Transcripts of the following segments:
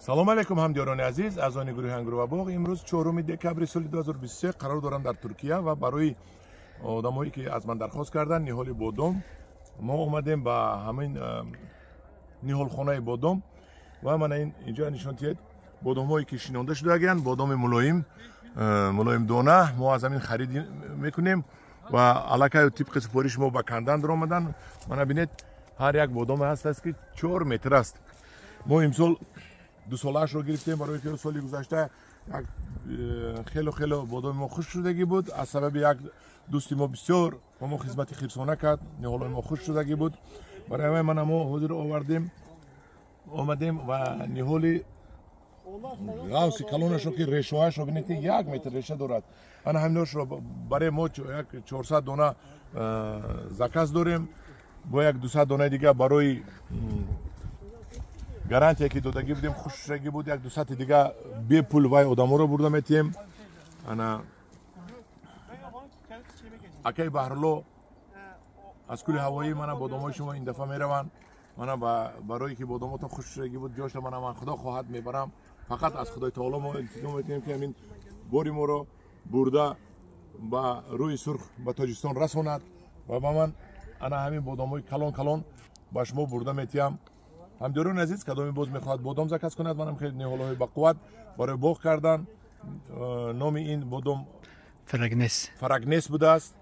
салом алейкум ҳамдиёрони азиз, аъзои гурӯҳи Ангурвабоғ. Имрӯз 4 декабри соли 2023 қарор дорам дар Туркия ва барои одамое ки аз ман дархост карданд ниҳоли бодом мо омадем ба ҳамин ниҳолхонаи бодом ва мана инҷо нишон диҳед бодомҳое ки шинонда шудагиянд, бодоми мулоим дона мо аз ҳамин харид мекунем ва аллакай тибқи супориши мо ба кандан даромаданд. Мана бинед ҳар як бодоме ҳастаст ки 4 метр аст. мо имсол дусолаашро гирифтем, барои ки соли гузашта як хело бодоми мо хуш шудагӣ буд. Аз сабаби як дӯсти мо бисёр ба мо хизмати хирсона кард, ниҳолои мо хуш шудагӣ буд. Барои ҳамаи мана мо ҳозир омадем ва ниҳоли ғавси калонашро ки решоашро бинед ки 1 метр реша дорад. Ана ҳаминошро барои мо як 400 дона заказ дорем, бо як 200 донаи дига барои гарантия ки додагӣ будем хушшудагӣ буд, як 200 дига бепул вай одаморо бурда метиҳем. Ана акаи баҳрулло аз кӯли ҳавоӣ мана бодомҳои шумо ин дафъа мераванд. мана барое ки бодомотон хушшудагӣ буд ҷошро мана ман худо хоҳад мебарам. фақат аз худои таоло мо илтиҷо метиҳем ки ҳамин бори моро бурда ба рӯи сурх ба тоҷикистон расонад ва ба ман ана ҳамин бодомҳои калон ба шумо бурда метиҳам. ҳамдиёрони азиз, кадоме боз мехоҳад бодом заказ кунад, манам хеле ниҳолҳои бақувват барои боғ кардан. номи ин бодом фарагнес будааст,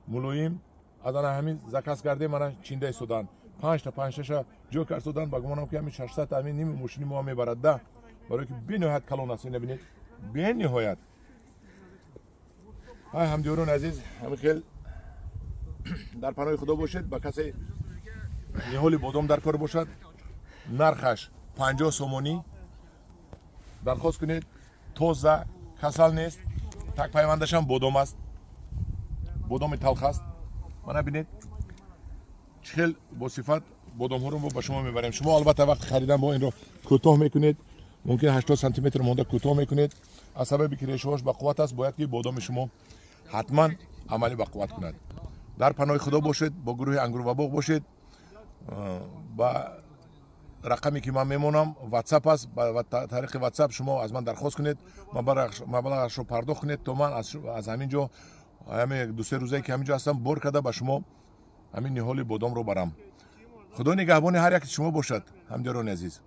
мулоим. аз ана ҳамин заказ кардем, мана чинда истоданд. 5-6 ҷо кардоданд. ба гумонам ки ҳамин 600 ҳамин ними мошини мо мебарад да, барое ки бениҳоят калон аст. ина бинед, бениҳоят. ай ҳамдиёрони азиз, ҳамин хел дар паноҳи худо бошед. ба касе ниҳоли бодом дар кор бошад, нархаш 50 сомонӣ дархост кунед. тоза, касал нест, так пайвандашам бодом аст, бодоми талх аст. мана бинед чӣ хел босифат бодомҳоро мо ба шумо мебарем. шумо албатта вақти харидан бо инро кӯтоҳ мекунед, мумкин 80 сантиметр монда кӯтоҳ мекунед. аз сабаби ки решаҳош бақувват аст, бояд ки бодоми шумо ҳатман амалӣ бақувват кунад. дар паноҳи худо бошед, бо гурӯҳи Ангурвабоғ бошед. ба рақаме ки ман мемонам ватсап аст, ба тариқи ватсап шумо аз ман дархост кунед, маблағашро пардохт кунед, то ман аз ҳамин ҷо ҳамин 2-3 рӯзае ки ҳамин ҷо ҳастам бор карда ба шумо ҳамин ниҳоли бодомро барам. худо нигаҳбони ҳар яки шумо бошад. ҳамдиёрони азиз.